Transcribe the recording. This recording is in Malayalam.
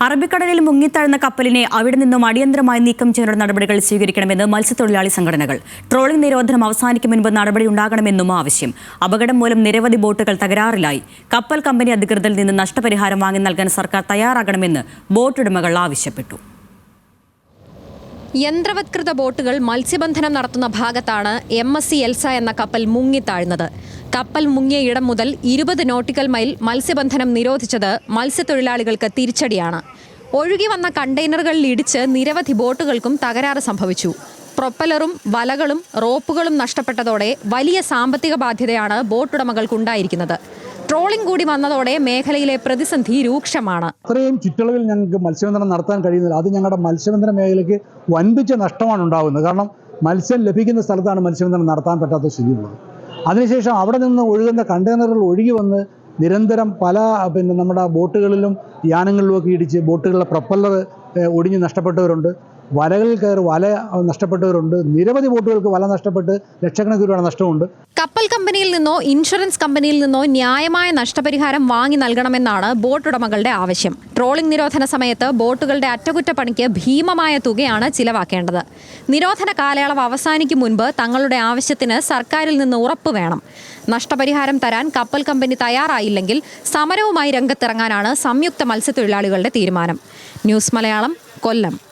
അറബിക്കടലിൽ മുങ്ങിത്താഴ്ന്ന കപ്പലിനെ അവിടെ നിന്നും അടിയന്തരമായി നീക്കം ചെയ്യാനുള്ള നടപടികൾ സ്വീകരിക്കണമെന്ന് മത്സ്യത്തൊഴിലാളി സംഘടനകൾ. ട്രോളിംഗ് നിരോധനം അവസാനിക്കും മുൻപ് നടപടി ഉണ്ടാകണമെന്നും ആവശ്യം. അപകടം മൂലം നിരവധി ബോട്ടുകൾ തകരാറിലായി. കപ്പൽ കമ്പനി അധികൃതരിൽ നിന്ന് നഷ്ടപരിഹാരം വാങ്ങി നൽകാൻ സർക്കാർ തയ്യാറാകണമെന്ന് ബോട്ടുടമകൾ ആവശ്യപ്പെട്ടു. യന്ത്രവത്കൃത ബോട്ടുകൾ മത്സ്യബന്ധനം നടത്തുന്ന ഭാഗത്താണ് MSC എൽസ എന്ന കപ്പൽ മുങ്ങിത്താഴ്ന്നത്. കപ്പൽ മുങ്ങിയ ഇടം മുതൽ 20 നോട്ടിക്കൽ മൈൽ മത്സ്യബന്ധനം നിരോധിച്ചത് മത്സ്യത്തൊഴിലാളികൾക്ക് തിരിച്ചടിയാണ്. ഒഴുകി വന്ന കണ്ടെയ്നറുകളിൽ ഇടിച്ച് നിരവധി ബോട്ടുകൾക്കും തകരാറ് സംഭവിച്ചു. പ്രൊപ്പലറും വലകളും റോപ്പുകളും നഷ്ടപ്പെട്ടതോടെ വലിയ സാമ്പത്തിക ബാധ്യതയാണ് ബോട്ടുടമകൾക്കുണ്ടായിരിക്കുന്നത്. ട്രോളിംഗ് കൂടി വന്നതോടെ മേഖലയിലെ പ്രതിസന്ധി രൂക്ഷമാണ്. അത്രയും ചുറ്റളവിൽ ഞങ്ങൾക്ക് മത്സ്യബന്ധനം നടത്താൻ കഴിയുന്നില്ല. അത് ഞങ്ങളുടെ മത്സ്യബന്ധന മേഖലയ്ക്ക് വൻപിച്ച നഷ്ടമാണ് ഉണ്ടാകുന്നത്. കാരണം മത്സ്യം ലഭിക്കുന്ന സ്ഥലത്താണ് മത്സ്യബന്ധനം നടത്താൻ പറ്റാത്ത സ്ഥിതിയുള്ളത്. അതിനുശേഷം അവിടെ നിന്ന് ഒഴുകുന്ന കണ്ടെയ്നറുകൾ ഒഴുകി വന്ന് നിരന്തരം പല നമ്മുടെ ബോട്ടുകളിലും യാനങ്ങളിലുമൊക്കെ ഇടിച്ച് ബോട്ടുകളിലെ പ്രൊപ്പല്ലർ ഒടിഞ്ഞ് നഷ്ടപ്പെട്ടവരുണ്ട്. വലകളിൽ കയറി വല നഷ്ടപ്പെട്ടവരുണ്ട്. നിരവധി ബോട്ടുകൾക്ക് വല നഷ്ടപ്പെട്ട് ലക്ഷക്കണക്കിന് രൂപയുടെ നഷ്ടമുണ്ട്. കപ്പൽ കമ്പനിയിൽ നിന്നോ ഇൻഷുറൻസ് കമ്പനിയിൽ നിന്നോ ന്യായമായ നഷ്ടപരിഹാരം വാങ്ങി നൽകണമെന്നാണ് ബോട്ടുടമകളുടെ ആവശ്യം. ട്രോളിംഗ് നിരോധന സമയത്ത് ബോട്ടുകളുടെ അറ്റകുറ്റപ്പണിക്ക് ഭീമമായ തുകയാണ് ചിലവാക്കേണ്ടത്. നിരോധന കാലയളവ് അവസാനിക്കും മുൻപ് തങ്ങളുടെ ആവശ്യത്തിന് സർക്കാരിൽ നിന്ന് ഉറപ്പ് വേണം. നഷ്ടപരിഹാരം തരാൻ കപ്പൽ കമ്പനി തയ്യാറായില്ലെങ്കിൽ സമരവുമായി രംഗത്തിറങ്ങാനാണ് സംയുക്ത മത്സ്യത്തൊഴിലാളികളുടെ തീരുമാനം. ന്യൂസ് മലയാളം, കൊല്ലം.